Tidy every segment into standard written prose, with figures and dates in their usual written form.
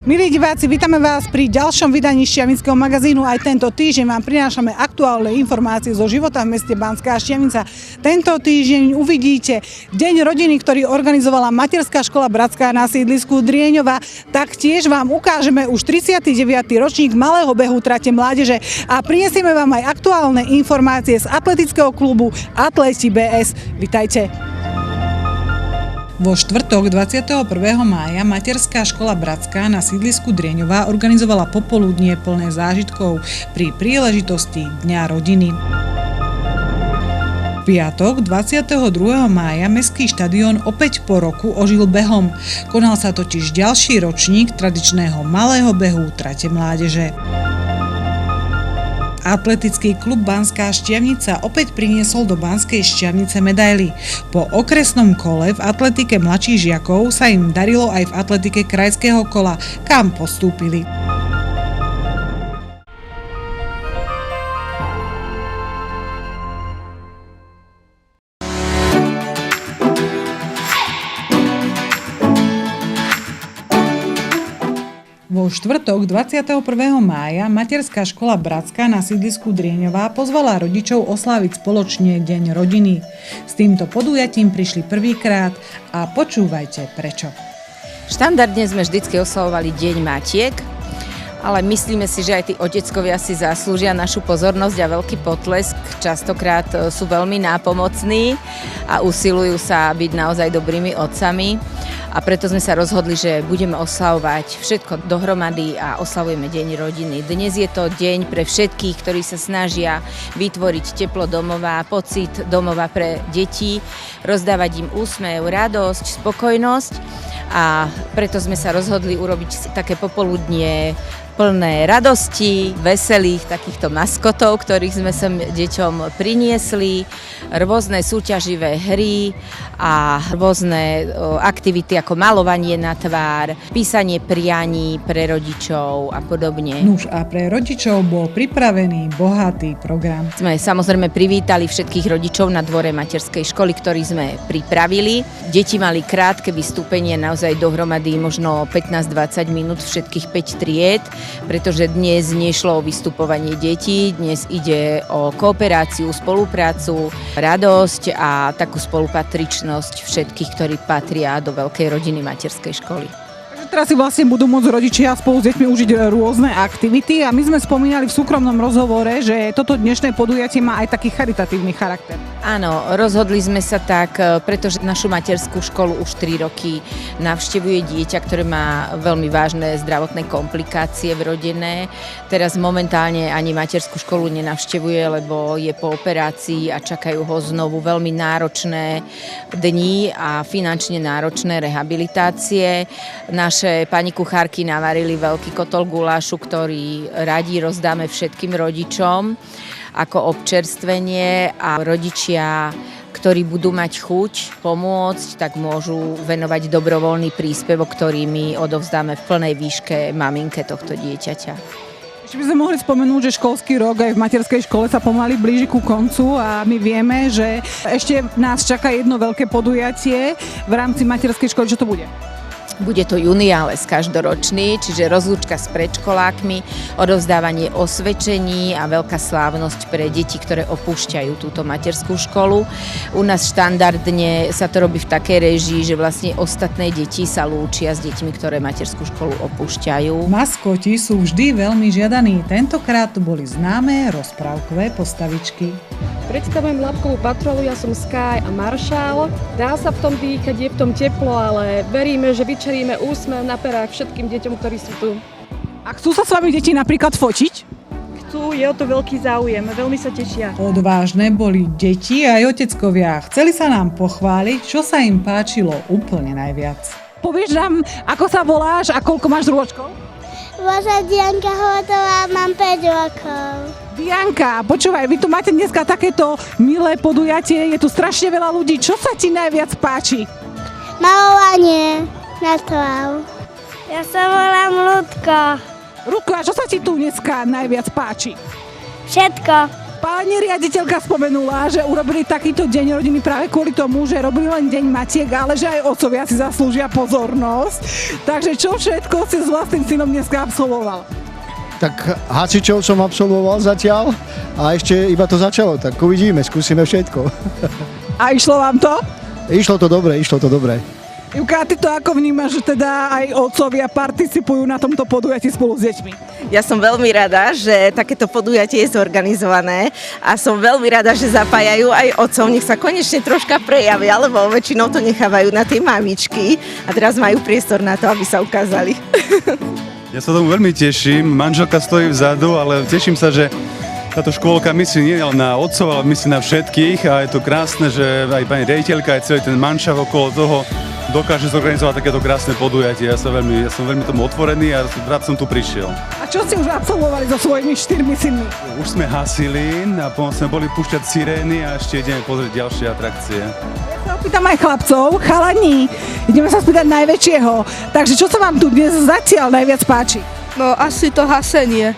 Milí diváci, vítame vás pri ďalšom vydaní Štiavnického magazínu. Aj tento týždeň vám prinášame aktuálne informácie zo života v meste Banská Štiavnica. Tento týždeň uvidíte Deň rodiny, ktorý organizovala Materská škola Bratská na sídlisku Drieňova. Taktiež vám ukážeme už 39. ročník malého behu trate mládeže a prinesieme vám aj aktuálne informácie z atletického klubu Atléti BS. Vitajte. Vo štvrtok 21. mája Materská škola Bratská na sídlisku Drieňova organizovala popoludnie plné zážitkov pri príležitosti Dňa rodiny. V piatok 22. mája Mestský štadión opäť po roku ožil behom. Konal sa totiž ďalší ročník tradičného malého behu trate mládeže. Atletický klub Banská Štiavnica opäť priniesol do Banskej Štiavnice medaily. Po okresnom kole v atletike mladších žiakov sa im darilo aj v atletike krajského kola, kam postúpili. Vo štvrtok 21. mája Materská škola Bratská na sídlisku Drieňova pozvala rodičov osláviť spoločne Deň rodiny. S týmto podujatím prišli prvýkrát a počúvajte prečo. Štandardne sme vždycky oslavovali Deň matiek, ale myslíme si, že aj tí oteckovia si zaslúžia našu pozornosť a veľký potlesk. Častokrát sú veľmi nápomocní a usilujú sa byť naozaj dobrými otcami. A preto sme sa rozhodli, že budeme oslavovať všetko dohromady a oslavujeme Deň rodiny. Dnes je to deň pre všetkých, ktorí sa snažia vytvoriť teplo domova, pocit domova pre deti, rozdávať im úsmev, radosť, spokojnosť. A preto sme sa rozhodli urobiť také popoludnie plné radosti, veselých takýchto maskotov, ktorých sme sem deťom priniesli, rôzne súťaživé hry a rôzne aktivity ako malovanie na tvár, písanie prianí pre rodičov a podobne. Nuž a pre rodičov bol pripravený bohatý program. Sme samozrejme privítali všetkých rodičov na dvore materskej školy, ktorý sme pripravili. Deti mali krátke vystúpenie, naozaj dohromady možno 15-20 minút všetkých 5 tried, pretože dnes nešlo o vystupovanie detí, dnes ide o kooperáciu, spoluprácu, radosť a takú spolupatričnosť všetkých, ktorí patria do veľkej rodiny materskej školy. Teraz si vlastne budú môcť rodičia spolu s deťmi užiť rôzne aktivity a my sme spomínali v súkromnom rozhovore, že toto dnešné podujatie má aj taký charitatívny charakter. Áno, rozhodli sme sa tak, pretože našu materskú školu už 3 roky navštevuje dieťa, ktoré má veľmi vážne zdravotné komplikácie vrodené. Teraz momentálne ani materskú školu nenavštevuje, lebo je po operácii a čakajú ho znovu veľmi náročné dni a finančne náročné rehabilitácie. Naše pani kuchárky navarili veľký kotol gulášu, ktorý radi rozdáme všetkým rodičom ako občerstvenie a rodičia, ktorí budú mať chuť pomôcť, tak môžu venovať dobrovoľný príspevok, ktorý my odovzdáme v plnej výške maminke tohto dieťaťa. Ešte by sme mohli spomenúť, že školský rok aj v materskej škole sa pomaly blíži ku koncu a my vieme, že ešte nás čaká jedno veľké podujatie v rámci materskej školy. Čo to bude? Bude to juniáles každoročný, čiže rozlúčka s predškolákmi, odovzdávanie osvedčení a veľká slávnosť pre deti, ktoré opúšťajú túto materskú školu. U nás štandardne sa to robí v takej réžii, že vlastne ostatné deti sa lúčia s deťmi, ktoré materskú školu opúšťajú. Maskoti sú vždy veľmi žiadaní. Tentokrát tu boli známe rozprávkové postavičky. Predstavujem labkovú patrolu, ja som Sky a Maršál. Dá sa v tom dýchať, je v tom teplo, ale veríme, že vyčeríme úsmev na perách všetkým deťom, ktorí sú tu. A chcú sa s vami deti napríklad fotiť? Chcú, je o to veľký záujem, veľmi sa tešia. Odvážne boli deti aj oteckovia. Chceli sa nám pochváliť, čo sa im páčilo úplne najviac. Povieš nám, ako sa voláš a koľko máš rôčkov? Volám sa Dianka Hovatová, mám 5 rokov. Dianka, počúvaj, vy tu máte dneska takéto milé podujatie, je tu strašne veľa ľudí. Čo sa ti najviac páči? Malovanie na tráv. Ja sa volám Ľudko. Ruko, a čo sa ti tu dneska najviac páči? Všetko. Pani riaditeľka spomenula, že urobili takýto deň rodiny práve kvôli tomu, že robili len deň matiek, ale že aj otcovia si zaslúžia pozornosť. Takže čo všetko si s vlastným synom dneska absolvoval? Tak hasičov som absolvoval zatiaľ a ešte iba to začalo, tak uvidíme, skúsime všetko. A išlo vám to? Išlo to dobre. Ivka, ty to ako vnímaš, že teda aj otcovia participujú na tomto podujatí spolu s deťmi? Ja som veľmi rada, že takéto podujatie je zorganizované a som veľmi rada, že zapájajú aj otcov. Nech sa konečne troška prejavia, lebo väčšinou to nechávajú na tie mamičky a teraz majú priestor na to, aby sa ukázali. Ja sa tomu veľmi teším. Manželka stojí vzadu, ale teším sa, že táto škôlka myslí nie len na otcov, ale myslí na všetkých a je to krásne, že aj pani riaditeľka, aj celý ten manšaft okolo toho dokáže zorganizovať takéto krásne podujatie. Ja som veľmi tomu otvorený a rád som tu prišiel. A čo ste už absolvovali so svojimi 4 synmi? Už sme hasili a potom sme boli púšťať sirény a ešte ideme pozrieť ďalšie atrakcie. Ja sa opýtam aj chlapcov, chalani, ideme sa spýtať najväčšieho. Takže čo sa vám tu dnes zatiaľ najviac páči? No asi to hasenie.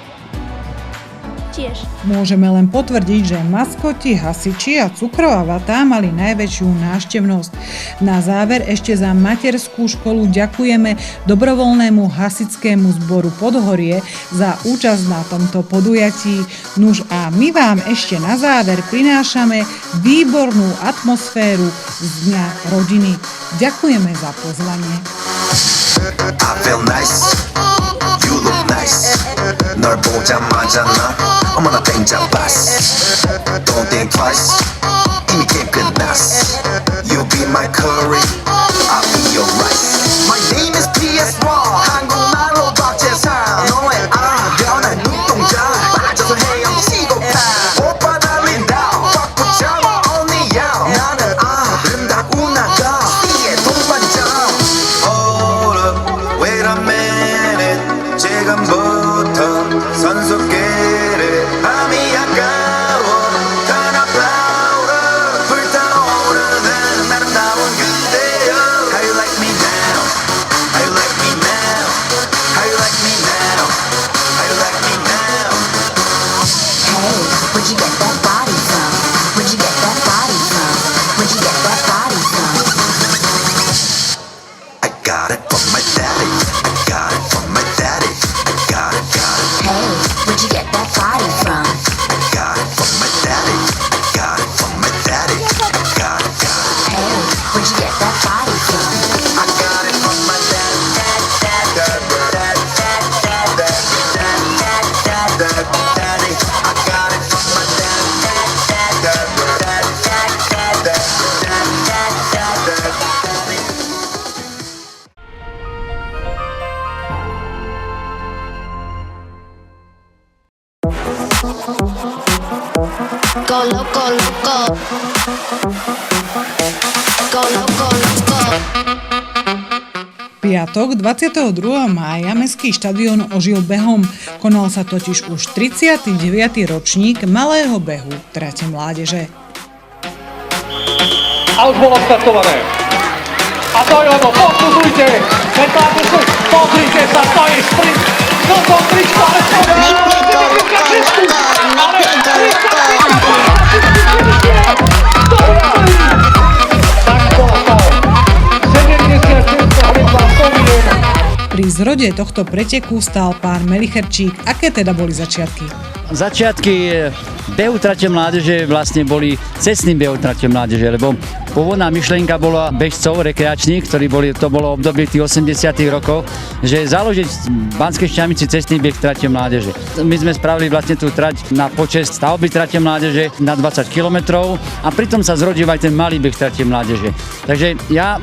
Tiež. Môžeme len potvrdiť, že maskoti, hasiči a cukrová vata mali najväčšiu návštevnosť. Na záver ešte za materskú školu ďakujeme dobrovoľnému hasickému zboru Podhorie za účasť na tomto podujatí. Nuž a my vám ešte na záver prinášame výbornú atmosféru z Dňa rodiny. Ďakujeme za pozvanie. I feel nice, you look nice. 널 보자마자 나 어머나 땡잡았어. Don't think twice, 이미 게임 끝났어. You be my curry, I'll be your rice. My name is PS1, 한국말로 박재상. 너의 변한 눈동자 빠져서 헤엄치고 파. 오빠 달린다, 꽉 붙잡아 only you. 나는 아름다운 아가, 띠의 동반자. Hold up, wait a minute. 지금부터 선수끼리 밤이 아까워. Turn up louder, 불타오르는 아름다운 그대여. How you like me now? How you like me now? How you like me now? How you like me now? Hey, where'd you get that body from? Where'd you get that body from? Where'd you get that body from? I got it from my daddy. I got it from my daddy. I got it, got it. Hey, where'd you get that body from? I got it from my daddy. I got it from my daddy. I got it, got it. Hey, where'd you get that body from? I got it from my daddy. Daddy. I got it from my Go loco, loco. Go loco, loco. Piatok 22. mája Mestský štadión ožil behom. Konal sa totiž už 39. ročník malého behu trate mládeže. A už bolo startované. A to je lebo, posudujte! Pozrite sa, to je sprint! No to tričko, ale to je... Pri zrode tohto preteku stál pán Melicherčík. Aké teda boli začiatky? Začiatky behu trate mládeže vlastne boli cestným behu trate mládeže, lebo pôvodná myšlienka bola bežcov rekreačných, to bolo obdobie tých 80. rokov, že založiť v Banskej Štiavnici cestný beh trate mládeže. My sme spravili vlastne tú trať na počesť stavby trate mládeže na 20 kilometrov a pritom sa zrodil aj ten malý beh trate mládeže. Takže ja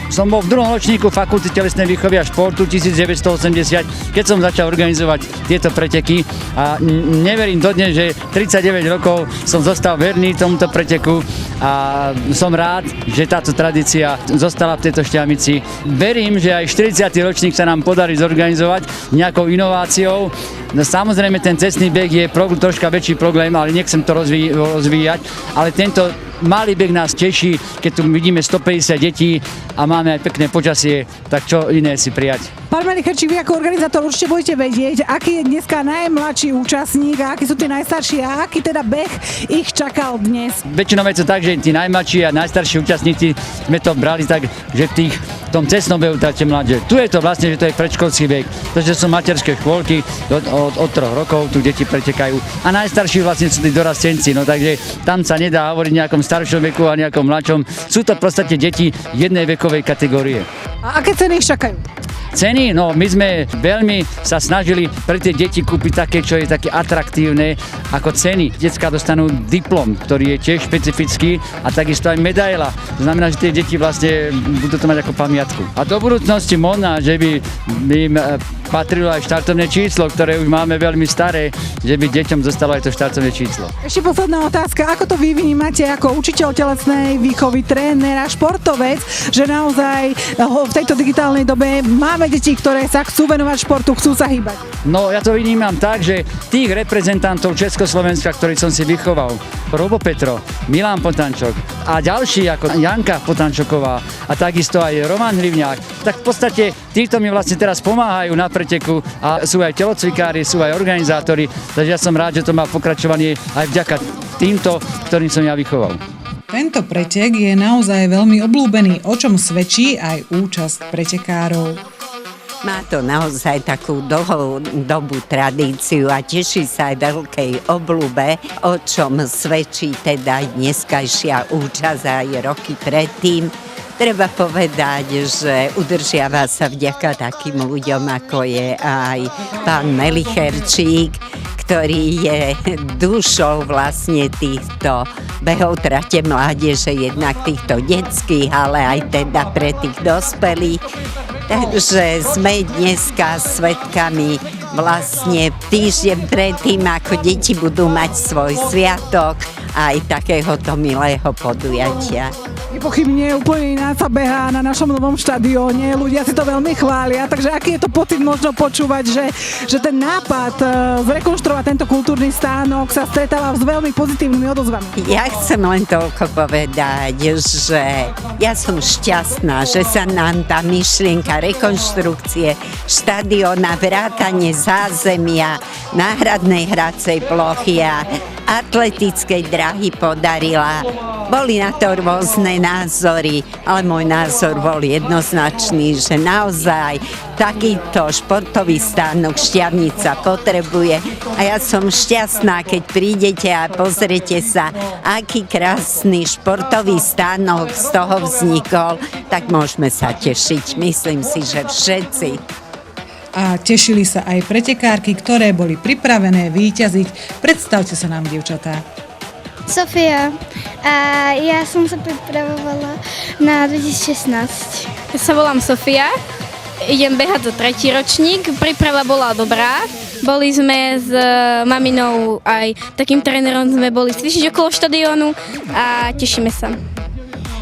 som bol v druhom ročníku Fakulty telesnej výchovy a športu 1980, keď som začal organizovať tieto preteky a neverím dodnes, že 39 rokov som zostal verný tomuto preteku a som rád, že táto tradícia zostala v tejto Štiavnici. Verím, že aj 40. ročník sa nám podarí zorganizovať nejakou inováciou No, samozrejme, ten cestný beh je troška väčší problém, ale nechcem to rozvíjať, ale tento malý beh nás teší, keď tu vidíme 150 detí a máme aj pekné počasie, tak čo iné si prijať. Pán Melicherčík, vy ako organizátor určite budete vedieť, aký je dneska najmladší účastník a akí sú tí najstarší a aký teda beh ich čakal dnes. Väčšinou je to tak, že tí najmladší a najstarší účastníci sme to brali tak, že v tom cestnom behu Trate mládeže. Tu je to vlastne, že to je predškolský beh, pretože sú materské škôlky od 3 rokov, tu deti pretekajú a najstarší vlastne sú tí dorastenci, no takže tam sa nedá hovoriť o nejakom staršom veku a nejakom mladšom. Sú to v podstate deti jednej vekovej kategórie. A aké ceny ich čakajú? Ceny, no my sme veľmi sa snažili pre tie deti kúpiť také, čo je také atraktívne ako ceny. Decká dostanú diplom, ktorý je tiež špecifický a takisto aj medaila. To znamená, že tie deti vlastne budú to mať ako pamiatku. A do budúcnosti možná, že by im patrilo aj štartovné číslo, ktoré už máme veľmi staré, že by deťom zostalo aj to štartovné číslo. Ešte posledná otázka, ako to vy vnímate ako učiteľ telesnej výchovy, tréner a športovec, že naozaj v tejto digitálnej dobe máme deti, ktoré sa chcú venovať športu, chcú sa hýbať? No ja to vnímam tak, že tých reprezentantov Československa, ktorých som si vychoval, Robo Petro, Milan Potančok a ďalší ako Janka Potančoková a takisto aj Roman Hrivňák, tak v podstate títo mi vlastne teraz pomáhajú na preteku a sú aj telocvikári, sú aj organizátori, takže ja som rád, že to má pokračovanie aj vďaka týmto, ktorým som ja vychoval. Tento pretek je naozaj veľmi obľúbený, o čom svedčí aj účasť pretekárov. Má to naozaj takú dlhú dobu tradíciu a teší sa aj veľkej obľúbe, o čom svedčí teda dneskajšia účasť aj roky predtým. Treba povedať, že udržiava sa vďaka takým ľuďom, ako je aj pán Melicherčík, ktorý je dušou vlastne týchto behov Trate mládeže, jednak týchto detských, ale aj teda pre tých dospelých. Takže sme dneska svedkami vlastne týždeň predtým, ako deti budú mať svoj sviatok aj takéhoto milého podujatia. Nepochybne úplne iná sa behá na našom novom štadióne, ľudia si to veľmi chvália, takže aký je to pocit možno počúvať, že ten nápad zrekonštruovať tento kultúrny stánok sa stretáva s veľmi pozitívnymi odozvami. Ja chcem len toľko povedať, že ja som šťastná, že sa nám tá myšlienka rekonštrukcie štadióna, vrátanie zázemia, náhradnej hracej plochy a atletickej dráhy podarila. Boli na to rôzne názory, ale môj názor bol jednoznačný, že naozaj takýto športový stánok Štiavnica potrebuje a ja som šťastná, keď prídete a pozrete sa, aký krásny športový stánok z toho vznikol, tak môžeme sa tešiť. Myslím si, že všetci. A tešili sa aj pretekárky, ktoré boli pripravené víťaziť. Predstavte sa nám, dievčatá. Sofia, a ja som sa pripravovala na 2016. Ja sa volám Sofia, idem behať za 3. ročník, príprava bola dobrá. Boli sme s maminou aj takým trénerom, sme boli cvičiť okolo štadiónu a tešíme sa.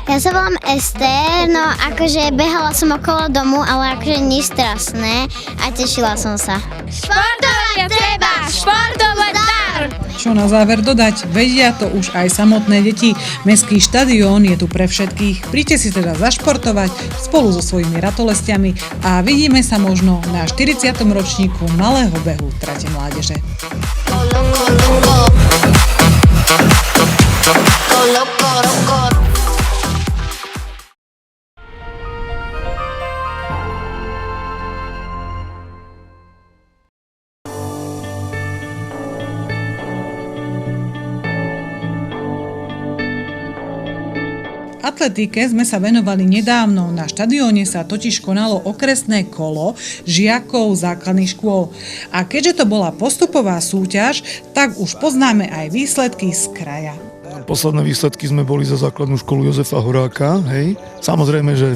Ja sa volám Ester, no akože behala som okolo domu, ale akože nič strašné a tešila som sa. Športovať treba, športovať dar! Čo na záver dodať, vedia to už aj samotné deti. Mestský štadión je tu pre všetkých. Príďte si teda zašportovať spolu so svojimi ratolestiami a vidíme sa možno na 40. ročníku malého behu Trate mládeže. Atletike sme sa venovali nedávno. Na štadióne sa totiž konalo okresné kolo žiakov základných škôl. A keďže to bola postupová súťaž, tak už poznáme aj výsledky z kraja. Posledné výsledky sme boli za základnú školu Jozefa Horáka, hej. Samozrejme, že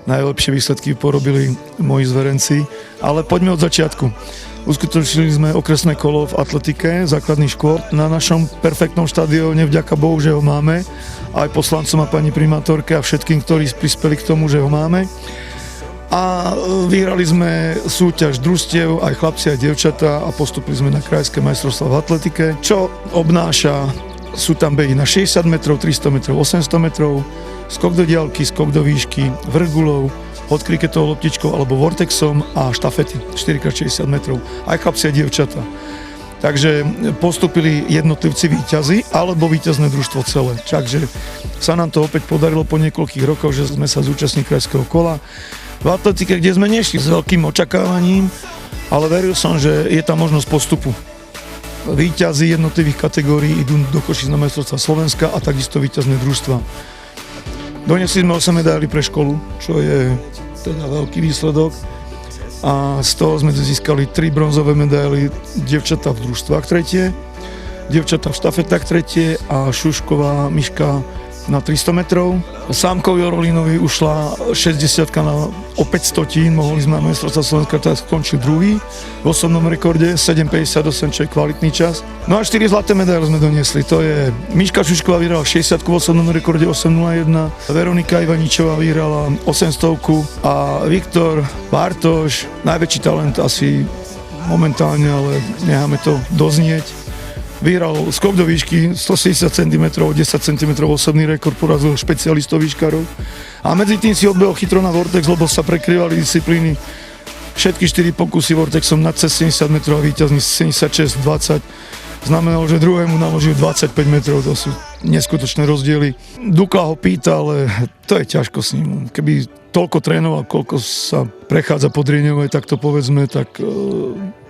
najlepšie výsledky porobili moji zverenci, ale poďme od začiatku. Uskutočnili sme okresné kolo v atletike základných škôl na našom perfektnom štadióne, vďaka Bohu, že ho máme, aj poslancom a pani primátorke a všetkým, ktorí prispeli k tomu, že ho máme. a vyhrali sme súťaž družstiev, aj chlapci, aj dievčatá a postupili sme na krajské majstrovstvá v atletike, čo obnáša, sú tam behy na 60 metrov, 300 metrov, 800 metrov, skok do diaľky, skok do výšky, vrch guľov, hod kriketovou loptičkou alebo vortexom a štafety 4x60 metrov, aj chlapci, aj dievčatá. Takže postupili jednotlivci víťazi alebo víťazné družstvo celé. Takže sa nám to opäť podarilo po niekoľkých rokoch, že sme sa zúčastnili krajského kola v atletike, kde sme nešli s veľkým očakávaním, ale veril som, že je tam možnosť postupu. Víťazi jednotlivých kategórií idú do Košíc na majstrovstvá Slovenska a takisto víťazné družstva. Doniesli sme 8 medailí pre školu, čo je teda veľký výsledok. A z toho sme získali 3 bronzové medaily, dievčatá v družstvách tretie, dievčatá v štafetách tretie a Šušková Miška na 300 metrov. Sámkovi Orolínovi ušla 60 na o 500, mohli sme na majstrovstvá Slovenska, tak skončil druhý v osobnom rekorde, 7,58, čo je kvalitný čas. No a 4 zlaté medaily sme doniesli, to je Miška Šušková vyhrala 60 v osobnom rekorde 8,01, Veronika Ivaničová vyhrala 800 a Viktor Bartoš, najväčší talent asi momentálne, ale necháme to doznieť. Vyhral skok do výšky 160 cm, 10 cm osobný rekord, porazil špecialistov výškarov. A medzi tým si odbehol chytro na Vortex, lebo sa prekryvali disciplíny. Všetky 4 pokusy Vortexom nad cez 70 metrov a víťazný 76-20. Znamenalo, že druhému naložil 25 metrov, to sú neskutočné rozdiely. Dukla ho pýta, ale to je ťažko s ním. Keby toľko trénoval, koľko sa prechádza po Drieňovej, tak to povedzme, tak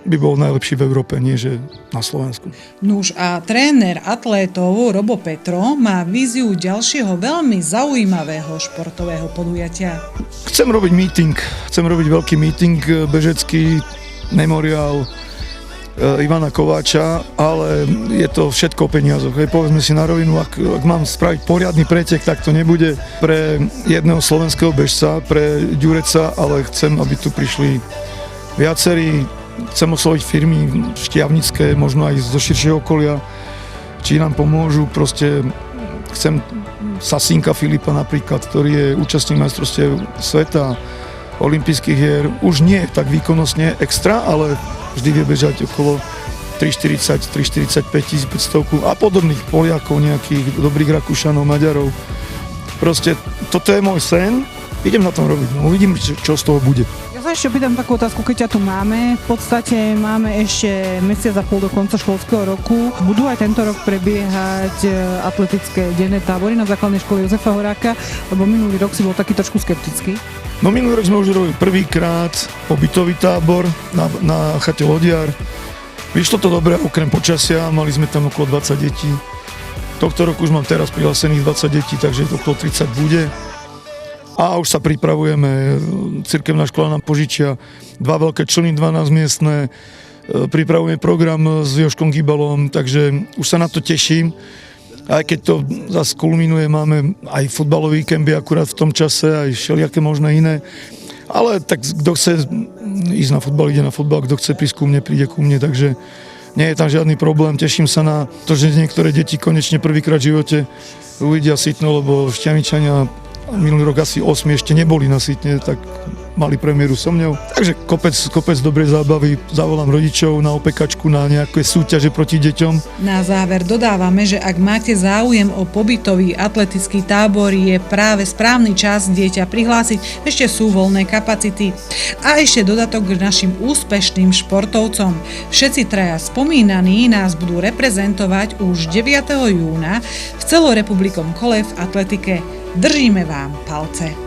by bol najlepší v Európe, nie že na Slovensku. Nuž a tréner atlétov Robo Petro má víziu ďalšieho veľmi zaujímavého športového podujatia. Chcem robiť veľký meeting bežecký, memoriál Ivana Kováča, ale je to všetko o peniazoch. Povedzme si na rovinu, ak mám spraviť poriadny pretek, tak to nebude pre jedného slovenského bežca, pre Ďureca, ale chcem, aby tu prišli viacerí. Chcem osloviť firmy štiavnické, možno aj zo širšieho okolia, či nám pomôžu. Proste chcem Sasinka Filipa napríklad, ktorý je účastník majstrovstiev sveta, olympijských hier. Už nie tak výkonnostne extra, ale vždy vie bežať okolo 3,40, 3,45, 1500 a podobných Poliakov, nejakých dobrých Rakúšanov, Maďarov. Proste toto je môj sen, idem na tom robiť, no uvidím, čo z toho bude. Ja sa ešte pýtam takú otázku, keď ťa tu máme. V podstate máme ešte mesiac a pol do konca školského roku. Budú aj tento rok prebiehať atletické denné tábory na základnej škole Jozefa Horáka, lebo minulý rok si bol taký trošku skeptický. No minulý rok sme už robili prvýkrát pobytový tábor na chate Lodiar. Vyšlo to dobre, okrem počasia, mali sme tam okolo 20 detí. Tohto roku už mám teraz prihlásených 20 detí, takže okolo 30 bude. A už sa pripravujeme, cirkevná škola nám požičia 2 veľké člny, 12 miestne, pripravujeme program s Jožkom Gybalom, takže už sa na to teším. Aj keď to zase kulminuje, máme aj futbalový víkendy akurát v tom čase, aj všelijaké možné iné. Ale tak kto chce ísť na futbal, ide na futbal, kto chce prísť ku mne, príde ku mne, takže nie je tam žiadny problém. Teším sa na to, že niektoré deti konečne prvýkrát v živote uvidia Sitno, lebo Štiavničania minulý rok asi 8 ešte neboli na Sitne, tak mali premiéru so mňou. Takže kopec dobrej zábavy, zavolám rodičov na opekačku, na nejaké súťaže proti deťom. Na záver dodávame, že ak máte záujem o pobytový atletický tábor, je práve správny čas dieťa prihlásiť, ešte sú voľné kapacity. A ešte dodatok k našim úspešným športovcom. Všetci traja spomínaní nás budú reprezentovať už 9. júna v celorepublikom kole v atletike. Držíme vám palce.